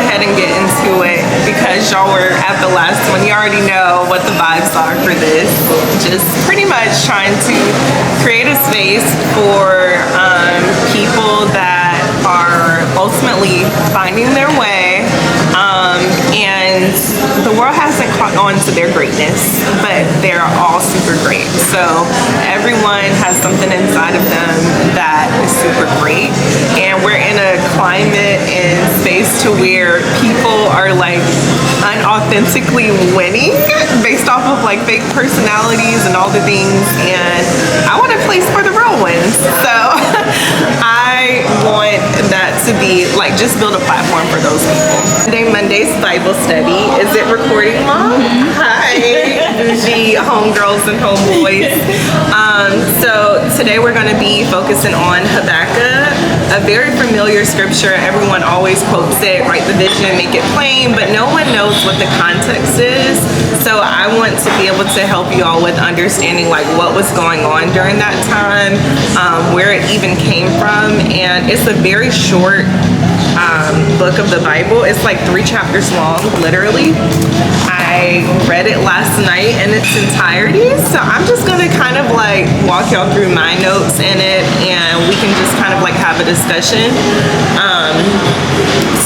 ahead and get into it because y'all were at the last one. You already know what the vibes are for this. Just pretty much trying to create a space for people that are ultimately finding their way. And the world hasn't caught on to their greatness, but they're all super great. So everyone has something inside of them that is super great. And we're in a climate and space to where people are like unauthentically winning based off of like fake personalities and all the things. And I want a place for the real ones. So I want that to be like, just build a platform for those people. Today, Monday's Bible study. Is it recording, Mom? Hi, bougie homegirls and homeboys. So today we're going to be focusing on Habakkuk, a very familiar scripture. Everyone always quotes it, write the vision, make it plain, but no one knows what the context is. So I want to be able to help you all with understanding like what was going on during that time, where it even came from. And it's a very short book of the Bible. It's like 3 chapters long, literally. I read it last night in its entirety, so I'm just gonna kind of like walk y'all through my notes in it, and we can just kind of like have a discussion.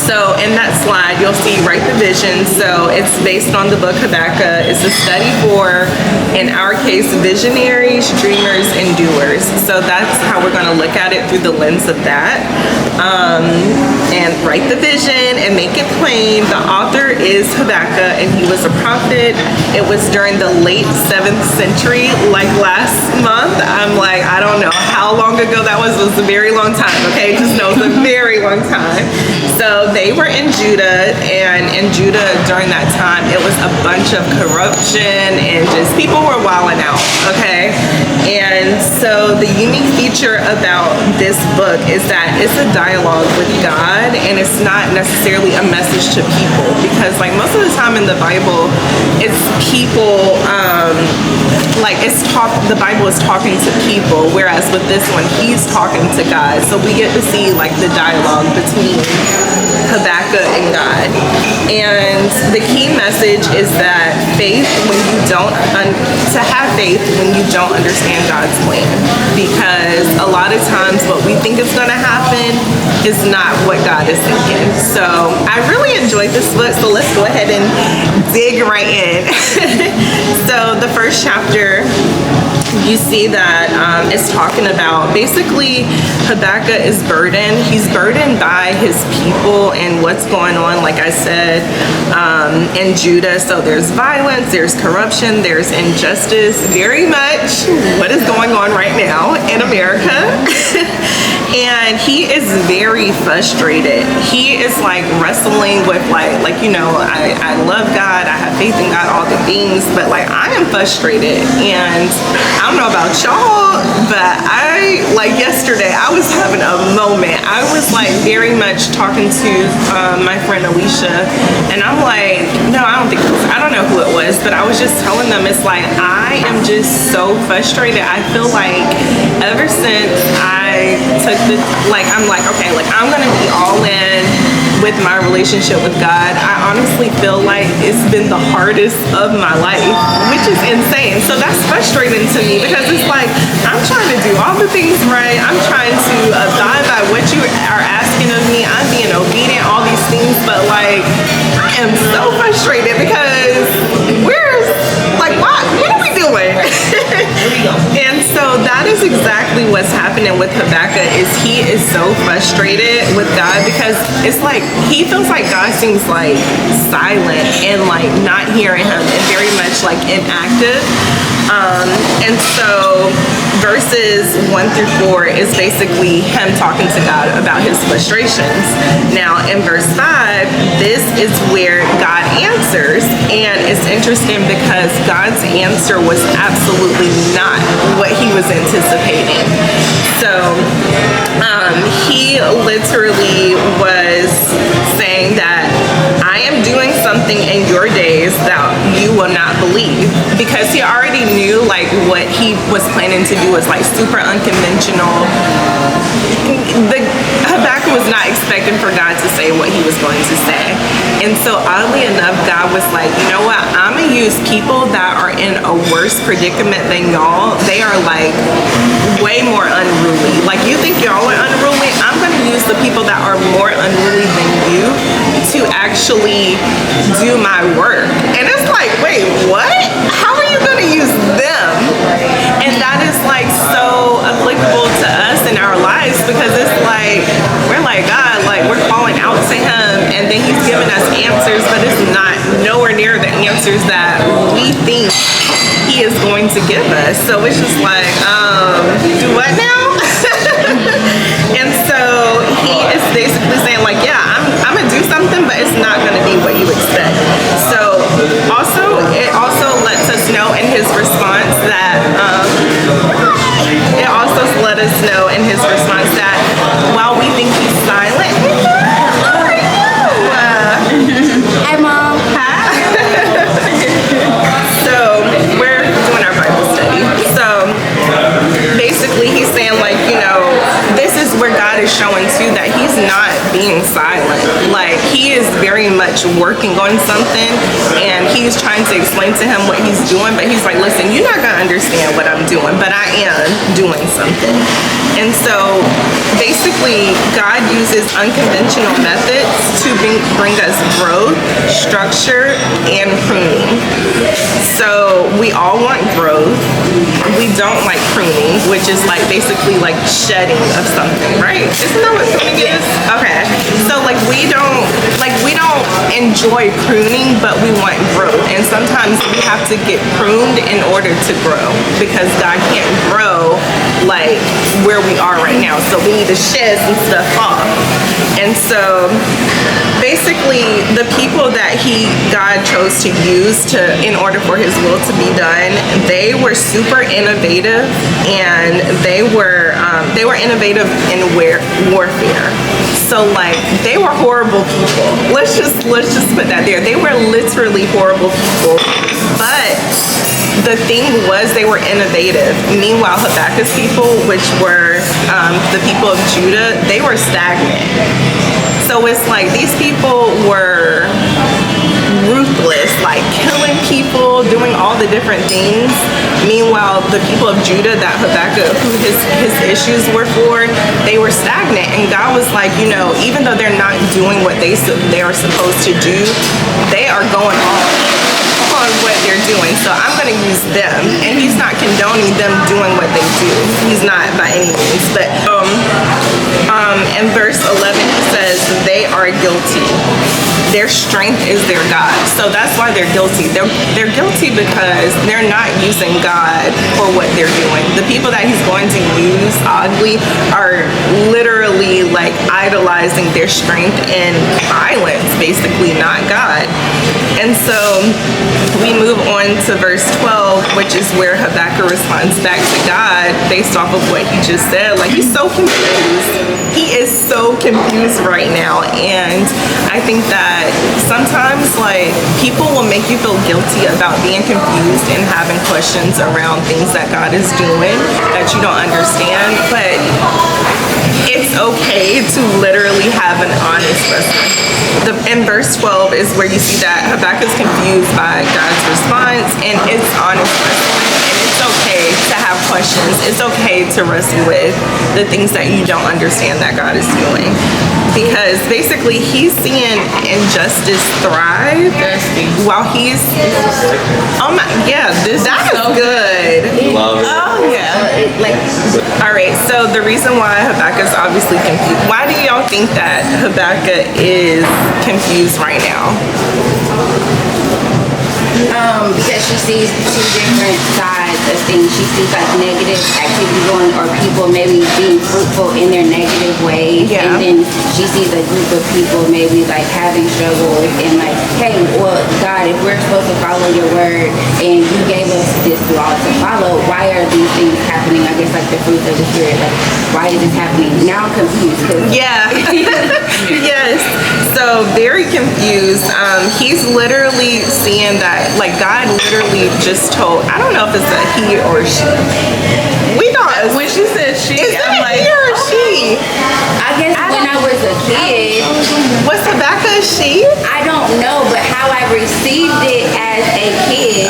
So in that slide, you'll see write the vision. So it's based on the book Habakkuk. It's a study for, in our case, visionaries, dreamers, and doers. So that's how we're gonna look at it through the lens of that. And write the vision and make it plain. The author is Habakkuk, and he was a prophet. It was during the late 7th century, like last month. I'm like, I don't know how long ago that was. It was a very long time, okay? Just know it's a very long time. So they were in Judah, and in Judah during that time, it was a bunch of corruption and just people were wilding out, okay? And so the unique feature about this book is that it's a dialogue with God, and it's not necessarily a message to people, because like most of the time in the Bible, it's people, the Bible is talking to people, whereas with this one, he's talking to God. So we get to see like the dialogue between Habakkuk and God. And the key message is that faith when you don't, to have faith when you don't understand God's plan, because a lot of times what we think is going to happen is not what God is thinking. So I really enjoyed this book, so let's go ahead and dig right in. So the first chapter, you see that it's talking about basically Habakkuk is burdened. He's burdened by his people and what's going on, like I said, in Judah. So there's violence, there's corruption, there's injustice, very much what is going on right now in America. And he is very frustrated. He is like wrestling with like you know, I love God, I have faith in God, all the things, but like I am frustrated. And I don't know about y'all, but like yesterday, I was having a moment. I was like very much talking to my friend Alicia, and I'm like, no, I don't know who it was, but I was just telling them, it's like, I am just so frustrated. I feel like ever since I took I'm like, okay, like I'm gonna be all in with my relationship with God. I honestly feel like it's been the hardest of my life, which is insane. So that's frustrating to me, because it's like, I'm trying to do all the things right. I'm trying to abide by what you are asking of me. I'm being obedient, all these things, but like, I am so frustrated because what are we doing? And so that is exactly what's happening with Habakkuk. Is he is so frustrated with God, because it's like he feels like God seems like silent and like not hearing him, and very much like inactive. And so verses 1 through 4 is basically him talking to God about his frustrations. Now in verse 5, this is where God answers, and it's interesting because God's answer was absolutely not what he was anticipating. So he literally was saying that I am doing something something in your days that you will not believe. Because he already knew like what he was planning to do was like super unconventional. Habakkuk was not expecting for God to say what he was going to say. And so oddly enough, God was like, you know what, I'm gonna use people that are in a worse predicament than y'all. They are like way more unruly. Like you think y'all are unruly, I'm gonna use the people that are more unruly than you to actually do my work. And it's like, wait, what? How are you gonna use them? And that is like so applicable to us in our lives, because it's like, we're like, God, like we're calling out to him and then he's giving us answers, but it's not nowhere near the answers that we think he is going to give us. So it's just like, do what now? And so he is basically saying like, yeah, I'm gonna do something, but it's not gonna be what you expect. So it also lets us know in his response that while we think he's silent, how are you? Hi, Mom. Hi. So we're doing our Bible study. So basically he's saying like, you know, this is where God is showing too that he's not being silent. Like he is very much working on something and he's trying to explain to him what he's doing, but he's like, listen, you're not gonna understand what I'm doing, but I am doing something. And so basically God uses unconventional methods to bring us growth, structure, and pruning. So we all want growth. We don't like pruning, which is like basically like shedding of something, right? Isn't that what pruning is? Okay. So like we don't enjoy pruning, but we want growth. And sometimes we have to get pruned in order to grow, because God can't grow like where we are right now. So we need to shed some stuff off. And so basically the people that God chose to use in order for his will to be done, they were super innovative, and they were innovative in warfare. So like they were horrible people. Let's just put that there. They were literally horrible people. But the thing was, they were innovative. Meanwhile, Habakkuk's people, which were the people of Judah, they were stagnant. So it's like these people were ruthless, like killing people, doing all the different things. Meanwhile, the people of Judah that Habakkuk, who his issues were for, they were stagnant. And God was like, you know, even though they're not doing what they are supposed to do, they are going on what they're doing. So I'm going to use them. And he's not condoning them doing what they do. He's not by any means. But in verse 11, he says, they are guilty. Their strength is their God. So that's why they're guilty. They're guilty because they're not using God for what they're doing. The people that he's going to use, oddly, are literally like idolizing their strength in violence, basically, not God. And so we move on to verse 12, which is where Habakkuk responds back to God based off of what he just said. Like, he's so confused. He is so confused right now. And I think that sometimes like people will make you feel guilty about being confused and having questions around things that God is doing that you don't understand. But it's okay to literally have an honest wrestle. In verse 12 is where you see that Habakkuk is confused by God's response, and it's honest wrestling. And it's okay to have questions. It's okay to wrestle with the things that you don't understand that God is doing. Because basically he's seeing injustice thrive while he's, oh my, yeah, that is good. Love it. Oh yeah. All right, so the reason why Habakkuk is obviously confused, why do y'all think that Habakkuk is confused right now? Because she sees two different sides of things. She sees like negative activity going, or people maybe being fruitful in their negative ways. Yeah. And then she sees a group of people maybe like having struggles and like, hey, well, God, if we're supposed to follow your word and you gave us this law to follow, why are these things happening? I guess like the fruits of the spirit, like why is this happening? Now I'm confused. Yeah. Yes. So so very confused. He's literally seeing that, like, God literally just told, I don't know if it's a he or she. We don't. When she said she, Is it I'm a like, he or a she? I guess when I was a kid, Was Habakkuk a she? I don't know, but how I received it as a kid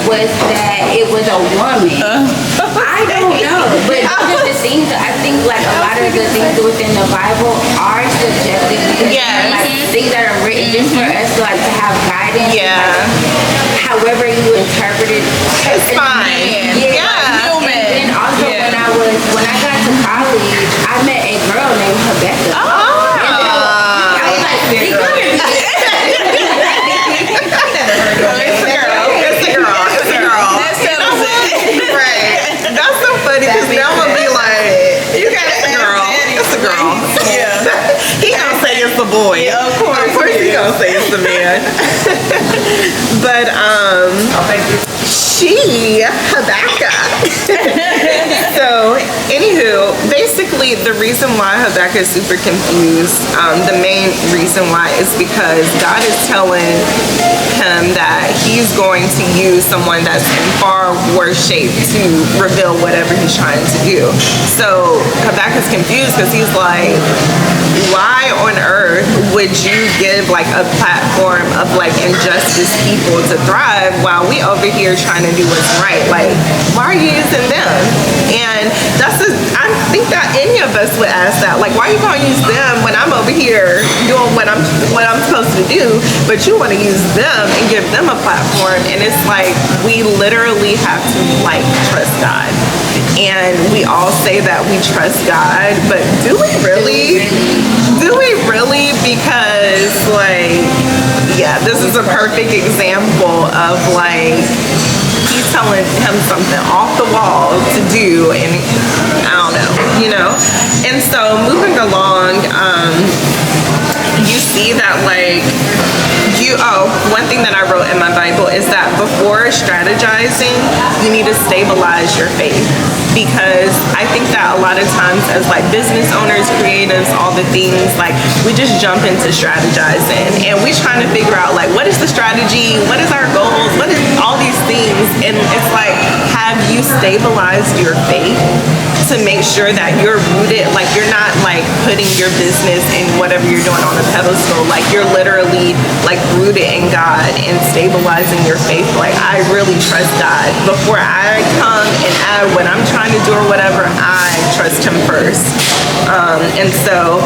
was that it was a woman. I don't know, but those are the things that I think, like, a lot of the things within the Bible are subjective because Yes. like things that are written just for us to, like, to have guidance. Yeah. Like, however you interpret it, It's fine. Yeah. Yeah. And then also when I got to college, I met a girl named Habakkuk. Oh. I was like, we could be It's a girl. that settles it. Right. That's so funny because now I'm gonna be like, You gotta it's a ask girl. Daddy. It's a girl. Yeah. He gonna say it's a boy. Yeah, of course. Of course he gonna say it's a man. But she Habakkuk. So anywho, basically the reason why Habakkuk is super confused, the main reason why is because God is telling him that he's going to use someone that's in far worse shape to reveal whatever he's trying to do. So Habakkuk's confused because he's like, why on earth would you give like a platform of like injustice people to thrive while we over here trying to do what's right? Like, why are you using them? And I think that any of us would ask that. Like, why are you gonna use them when I'm over here doing what I'm supposed to do, but you want to use them and give them a platform? And it's like we literally have to like trust God. And we all say that we trust God, but do we really? Do we really? Because like, yeah, this is a perfect example of like, he's telling him something off the wall to do, and I don't know, you know? And so moving along, you see that like, one thing that I wrote in my Bible is that before strategizing, you need to stabilize your faith. Because I think that a lot of times as like business owners, creatives, all the things, like we just jump into strategizing and we trying to figure out like, what is the strategy? What is our goals? What is all these things? And it's like, have you stabilized your faith to make sure that you're rooted, like you're not like putting your business and whatever you're doing on a pedestal, like you're literally like rooted in God and stabilizing your faith. Like I really trust God. Before I come and add what I'm trying to do or whatever, I trust him first. And so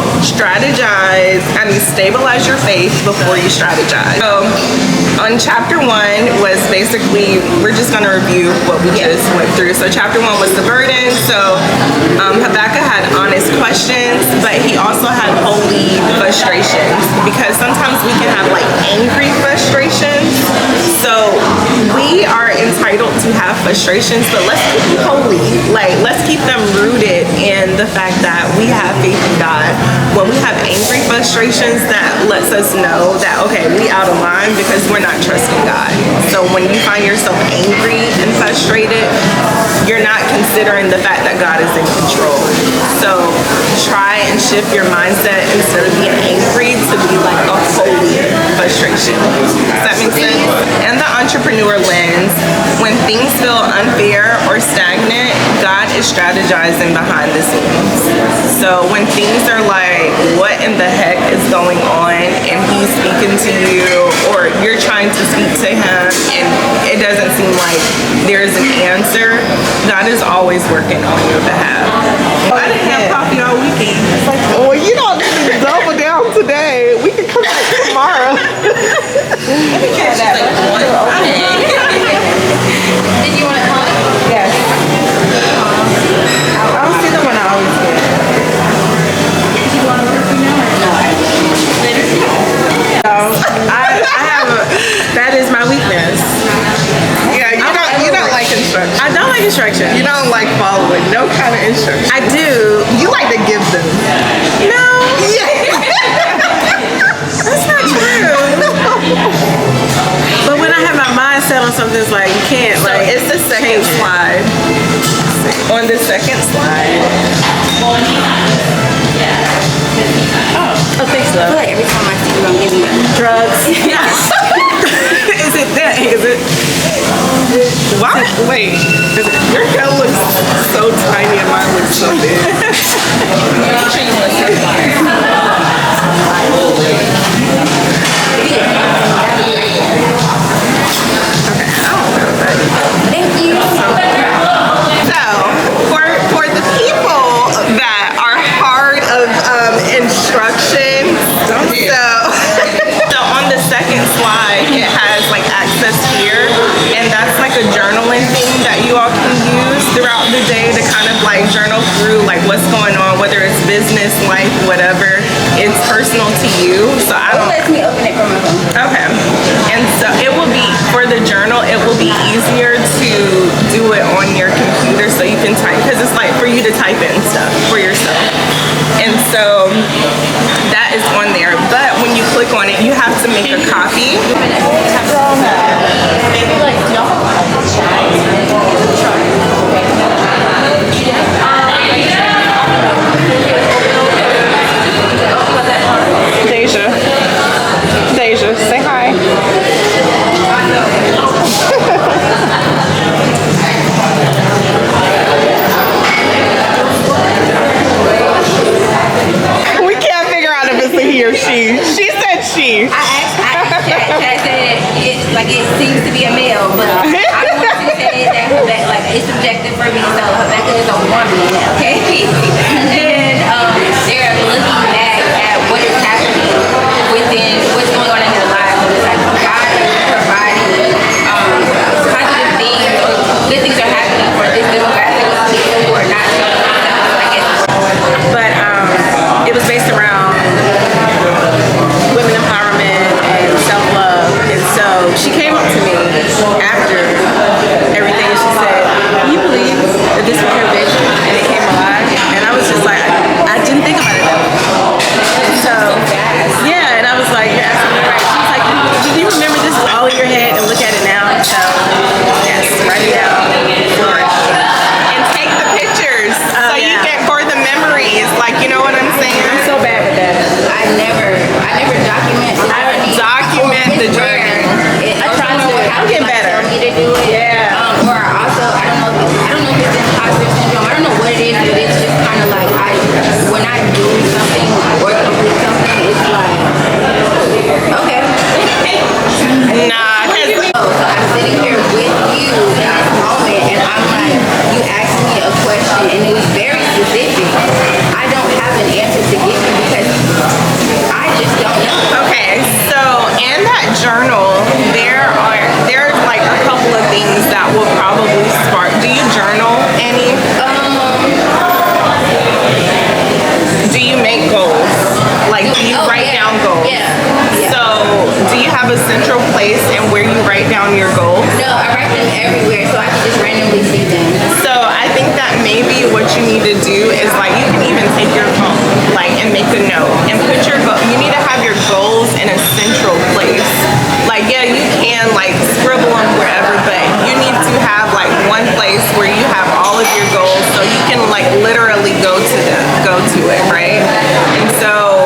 stabilize your faith before you strategize. So on chapter 1 was basically, we're just gonna review what we just went through. So chapter 1 was the burden. So Habakkuk had honest questions, but he also had holy frustrations, because sometimes we can have like angry frustrations. So we are entitled to have frustrations, but let's keep them holy. Like, let's keep them rooted in the fact that we have faith in God. When we have angry frustrations, that lets us know that, okay, we out of line because we're not trusting God. So when you find yourself angry and frustrated, you're not considering the fact that God is in control. So try and shift your mindset instead of being angry to be like a holy frustration. Does that make sense? And the entrepreneur lens, when things feel unfair or stagnant, God is strategizing behind the scenes. So when things are like, what in the heck is going on, and he's speaking to you, or you're trying to speak to him and it doesn't seem like there's an answer, God is always working on your behalf. I didn't have coffee all weekend. It's like, well, you don't need to double down today. We can come back tomorrow. Did you want to come? Yes. I don't see the one I always get. Did you want to work for now? No, I That is my weakness. Yeah, you don't like instructions. I don't like instructions. You don't like following no kind of instructions. I do. You like to give them. No. Yeah. That's not true. But when I have my mind set on something, it's like you can't. So like, it's the second slide. On the second slide. Oh. Oh, thanks, I feel love. like every time I see you, I'm giving you Drugs. Yes. Is it that? Is it? Why? Wait. Your hair looks so tiny and mine looks so big. Make sure you want to Okay, I don't know that. Thank you. So, for the people that are hard of instruction, so on the second slide, it has like access here, and that's like a journaling thing that you all can use throughout the day to kind of like journal through like what's going on, whether it's business, life, whatever. It's personal to you, so I Who don't. lets me open it from my phone? Okay. And so it will be, for the journal, it will be easier to do it on your computer so you can type, because it's like for you to type in stuff for yourself. And so that is on there. But when you click on it, you have to make a copy. Deja, say hi. We can't figure out if it's a he or she. She said she. I asked Chad said it seems to be a male, but I don't want to say that Habakkuk, like it's subjective for me, so Habakkuk is a woman, okay? And they're looking back at what is happening within what's going on in their lives. And it's like God is providing positive things or good things are happening for this demographic of people who are not showing themselves, I guess. But it was based around women empowerment and self-love. And so she came up to me after everything and she said, "Can you believe that this was her vision and it came alive?" And I was just like, I didn't think about it that way. So, yeah, and I was like, "You're absolutely right." She was like, "Do you remember this was all in your head and look at it now?" So, yes, write it down. And take the pictures so you can, for the memories, like, you know what I'm saying? I'm so bad with that. I never document the journey. Document the journey. I try to I'll get better. tell me to do it. Yeah. Or also, I don't know if it's imposter syndrome. I don't know what it is, but it's just kind of like when I do something or complete something, it's like, okay. Nah, cause So I'm sitting here with you in this moment, and I'm like, you asked me a question, and it was very specific. I don't have an answer to give you because I just don't know. okay, so in that journal, there's like a couple of things that will probably spark. Do you journal any? Do you make goals? Like, do you write down goals? Yeah. So, do you have a central place and where you write down your goals? No, I write them everywhere, so I can just randomly see them. So I think that maybe what you need to do is like you can even take your phone like and make a note and put your you need to have your goals in a central place. Like, yeah, you can like scribble them wherever, but you need to have like one place where you have all of your goals so you can like literally go to it, right? And so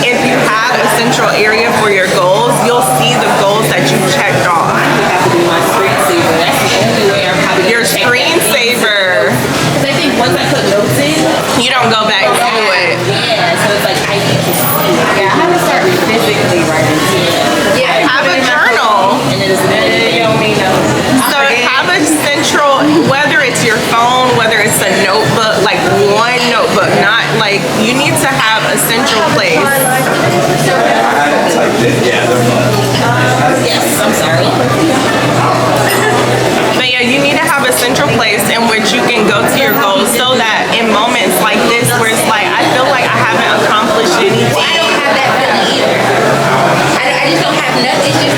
if you have a central area for your goals, you'll see the goals that you checked off. Your screensaver. I think once I put notes in, You don't go back to it. yeah, so it's like I need to see. Yeah, I have to start physically writing too. Yeah, Have a journal. and then it's you don't mean no. So have a central, whether it's your phone, whether it's a notebook, like one notebook, not like, you need to have a central place. Yes, I'm sorry. But yeah, you need to have a central place in which you can go to your goals so that in moments like this where it's like, I feel like I haven't accomplished anything. I don't have that feeling either. I just don't have nothing. It's just,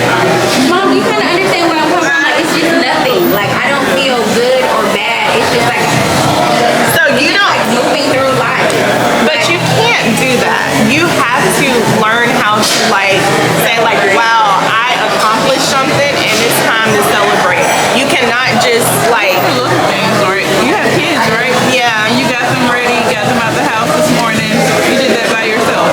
Mom, you kind of understand where I'm coming from? Like, it's just nothing. Like, I don't feel good or bad. It's just like, So you don't, like moving through life. but you can't do that. You have to learn how to like, say like, wow, I accomplished something and it's time to celebrate. You cannot just like, You have kids, right? yeah, You got them ready, got them out the house this morning. You did that by yourself.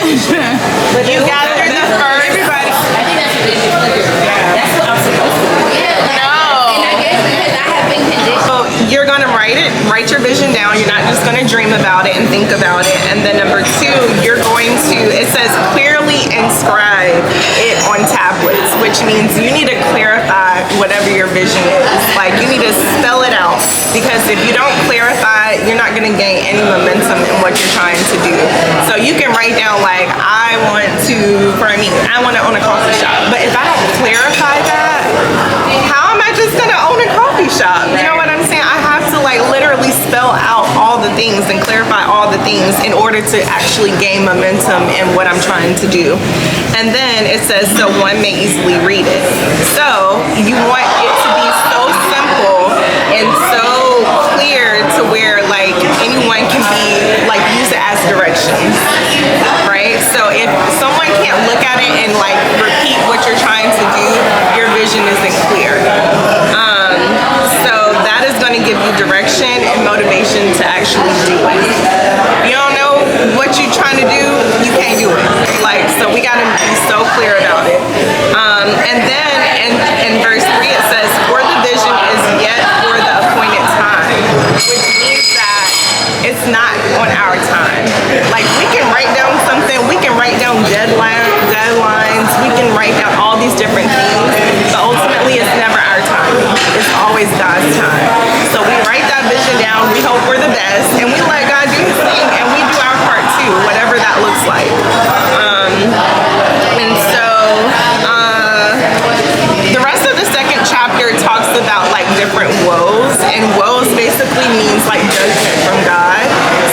accomplishment. But you got through the first. Everybody. I think that's a vision flipper. That's what I'm supposed to do. Yeah, like, No. and I guess because I have been conditioned. So you're gonna write your vision down. You're not just gonna dream about it and think about it. And then number two, you're going to, it says clearly inscribe it on tablets, which means you need to clarify whatever your vision is. Like you need to spell it out, because if you don't clarify, you're not gonna gain any momentum in what you're trying to do. So you can write down like, I want to own a coffee shop. But if I don't clarify that, how am I just gonna own a coffee shop? You know what I'm saying? I have to like literally spell out all the things and clarify all the things in order to actually gain momentum in what I'm trying to do. And then it says, so one may easily read it. So you want it to be so simple and so clear to where like anyone can be like use it as directions, right? So if someone can't look at it and like repeat what you're trying to do, your vision isn't clear. So that is going to give you direction and motivation to actually do it. If you don't know what you're trying to do, you can't do it. Like, so we got to be so clear about it. And then in verse 3 it says, for the vision is yet for the appointed time, which means that it's not on our time. Like we can write down something, we can write down deadlines, we can write down all these different things, but ultimately it's never our time. It's always God's time. So we write that vision down, we hope we're the best, and we let God do his thing, and we do our part too, whatever that looks like. And so the rest of the second chapter talks about like different woes, and woes basically means like judgment from God.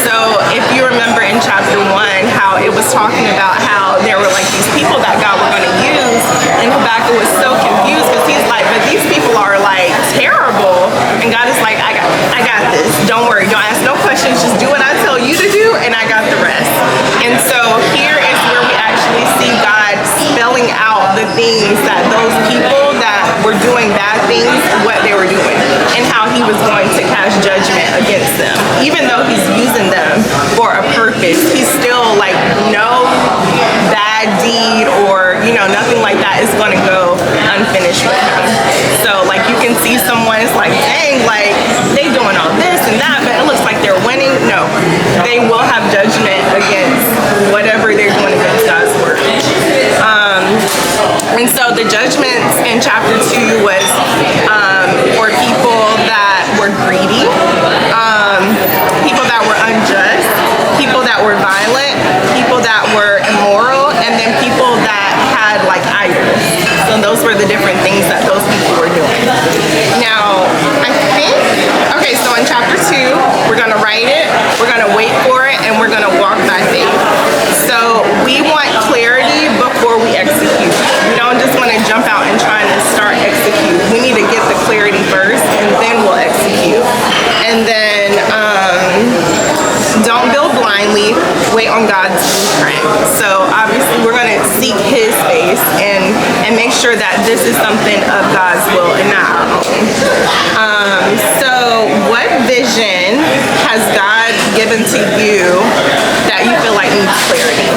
So if you remember in chapter 1 how it was talking about how there were like these people that God were going to use, and Habakkuk was so confused because he's like, but these people are like terrible, and God is like, I got this, don't worry, don't ask no questions, just do what I tell you to do and I got the rest. And so here is where we actually see God spelling out the things that those people that were doing bad things, what they were doing, and how he was going to cast judgment against them. Even though he's using them for a purpose, he's still like, no bad deed or, you know, nothing like that is going to go unfinished with him. So like you can see someone is like, dang, like they doing all this and that, but it looks like they're winning. No, they will have judgment against whatever they're doing against God's word. And so the judgments in chapter 2 was for people that were greedy, people that were unjust, people that were violent, people that were immoral, and then people that had like idols. So those were the different things that those people were doing. Now, I think, okay, so in chapter 2, we're going to write it, we're going to wait for it, and we're going to walk by faith. So we want clarity before we execute. We don't just want to jump out and try to start execute. We need to get the clarity first, and then we'll execute. And then don't build blindly, wait on God's blueprint. So obviously we're going to seek his face and make sure that this is something of God's will and not our own. So what vision has God given to you that you feel like needs clarity?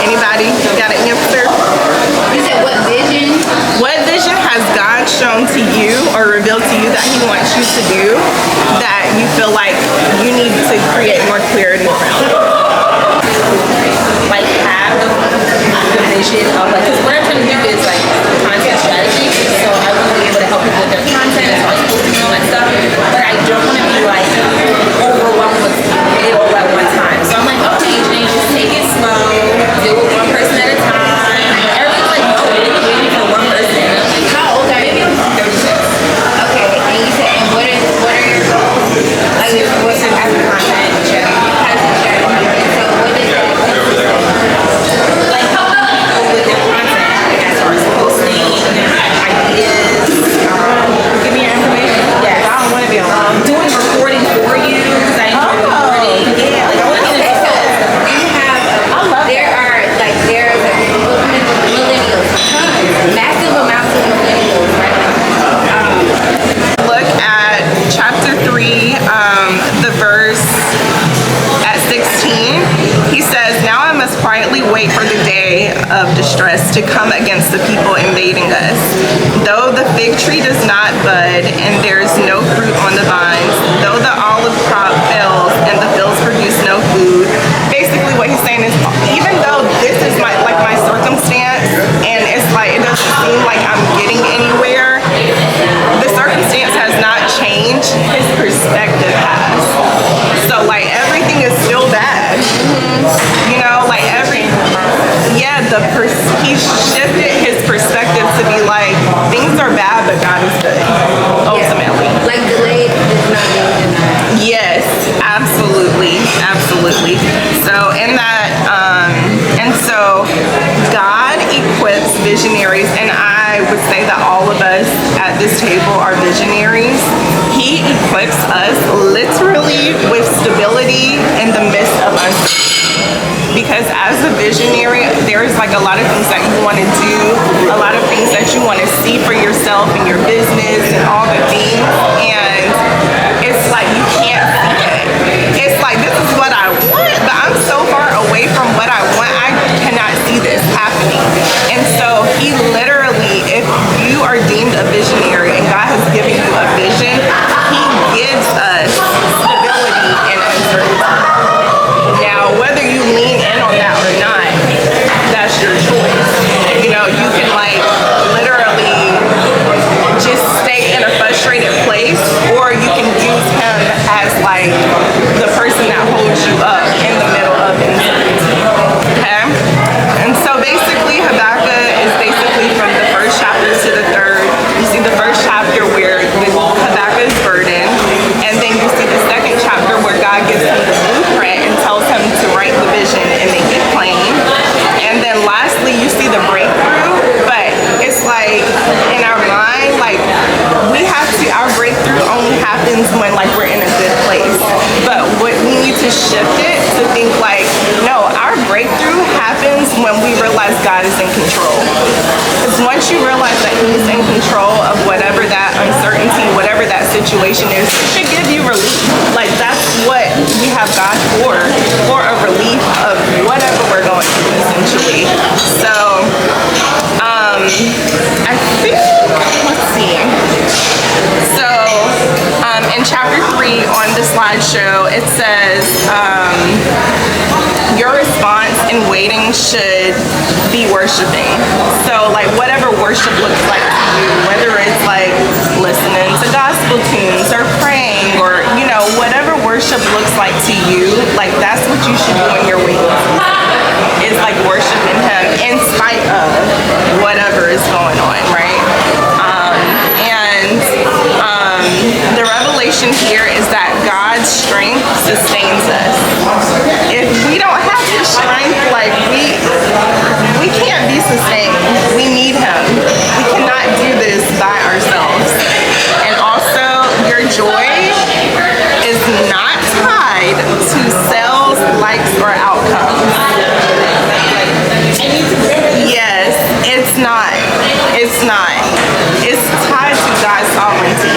Anybody got an answer? You said what vision? What vision has God shown to you or revealed to you that he wants you to do that you feel like you need to create more clarity around? Like have the vision of like, because what I'm trying to do is like content strategy, so I want to be able to help people with their content as far as posting and all that stuff, but I don't want to be like overwhelmed with it all at one time. So I'm like, okay, Jane, just take it slow, deal with one person at a time. Everyone's like, oh, we're waiting for one person. And I'm like, How old are you? 36. Okay, and you said, and what are your goals? Like your quietly wait for the day of distress to come against the people invading us. Though the fig tree does not bud and there is no fruit on the vines, though the olive crop fails and the fields produce no food. Basically what he's saying is, even though this is my circumstance and it's like, it doesn't seem like I'm getting anywhere, the circumstance has not changed, his perspective has. So like everything is still bad. You know, like he shifted his perspective to be like, things are bad, but God is good, ultimately. Yeah. Like delayed is not being denied. Yes, absolutely, absolutely. So in that, and so God equips visionaries, and I would say that all of us at this table are visionaries. He equips us literally with stability in the midst of uncertainty. Because as a visionary, there's like a lot of things that you want to do, a lot of things that you want to see for yourself and your business and all the things. And it's like you can't see it. It's like, this is what I want, but I'm so far away from what I want, I cannot see this happening. And so he literally, if you are deemed a visionary and God has given you a vision, he gives us stability and uncertainty. Now, whether you lean in on that or not, that's your choice. You know, you can like literally just stay in a frustrated place, or you can use him as like the person that holds you up in the middle of uncertainty. Okay? And so basically, Habakkuk is basically from the first chapter to the third. You see the first chapter where Habakkuk is burdened, and then you see the second chapter where God gives him the blueprint and tells him to write the vision and make it plain. And then lastly, you see the breakthrough, but it's like in our mind, like we have to, our breakthrough only happens when like we're in a good place. But what we need to shift it to think like, no, our breakthrough happens when we realize God is in control. Because once you realize that he's in control of whatever that uncertainty, whatever that situation is, it should give you relief. Like that's what we have God for a relief of whatever we're going through, essentially. So, I think, let's see. So, in chapter 3 on the slideshow, it says, your response in waiting should be worshiping. So like whatever worship looks like to you, whether it's like listening to gospel tunes or praying or, you know, whatever worship looks like to you, like that's what you should do when you're waiting. It's like worshiping him in spite of whatever is going on, right? The revelation here is that God's strength sustains us. If we don't have his strength, like we can't be sustained. We need him. We cannot do this by ourselves. And also, your joy is not tied to sales, likes, or outcomes. Yes, it's not. It's not. It's tied to God's sovereignty.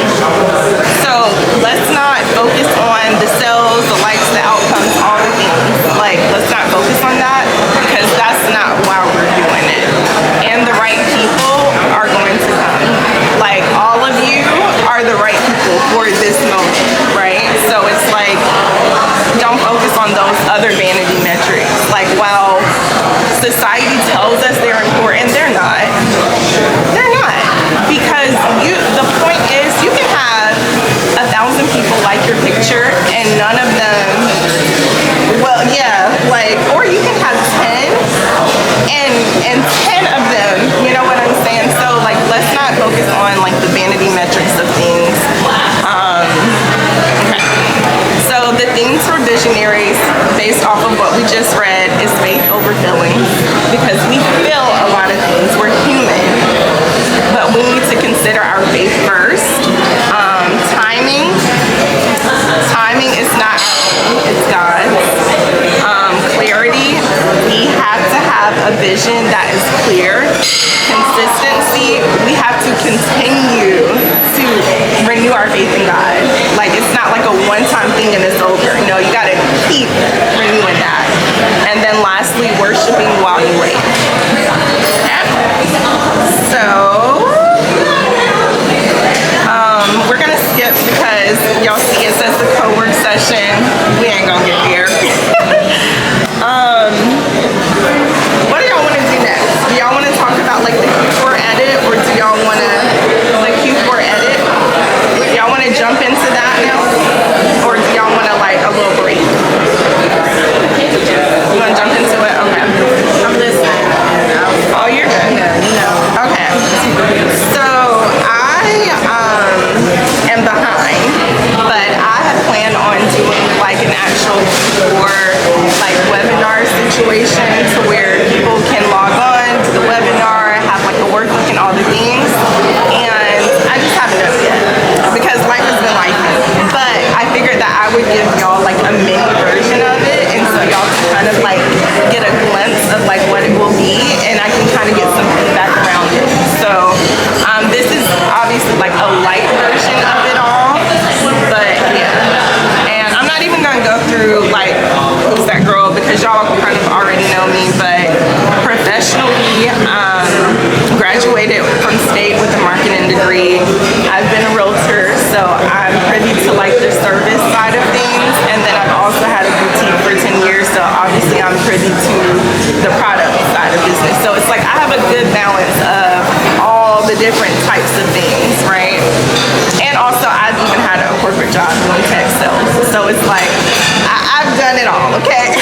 So let's not focus on the sales, the likes, the outcomes, all the things. Like, let's not focus on that because that's not why we're doing it. And the right people are going to come. Like, all of you are the right people for this moment, right? So it's like, don't focus on those other vanity metrics. Like, while society tells us they're important, they're not. They're not. Because the point is, you can have 1,000 people like your picture and none of them, well, yeah, like, or you can have 10 and 10 of them, you know what I'm saying? So like, let's not focus on like the vanity metrics of things. Okay. So the themes for visionaries based off of what we just read is faith over feelings, because we feel a lot of things, we're human, but we need to consider our faith first. Timing is not our own, it's God's. Clarity, we have to have a vision that is clear. Consistency, we have to continue to renew our faith in God. Like, it's not like a one-time thing and it's over. No, you got gotta keep renewing that. And then lastly, worshiping while you wait. So we're gonna skip because y'all see it says the co-work session. We ain't gonna get there. What do y'all want to do next? Do y'all want to talk about like the Q4 edit, or do y'all want to the Q4 edit? Do y'all want to jump into that now, or do y'all want to like a little break? You want to jump into it? Okay. I'm listening. Oh, you're good. Yeah, you know. Okay. So I am behind, but I had planned on doing like an actual like webinar situation to where people can log on to the webinar, have like a workbook and all the things. And I just haven't done it yet because life has been life. But I figured that I would give y'all like a mini version of it, and so y'all can kind of like get a glimpse of like what it will be, and I can kind of get some feedback around it. So this is obviously like a light version of it all, but yeah. And I'm not even gonna go through like who's that girl because y'all kind of already know me, but professionally, graduated from state with a marketing degree. I've been a realtor, so I'm privy to like the service side of things, and then I've also had a boutique for 10 years, so obviously I'm privy to the product side of business. So it's like I have a good balance of all the different types of things, right? And also I've even had a corporate job doing tech sales, so it's like I've done it all, okay?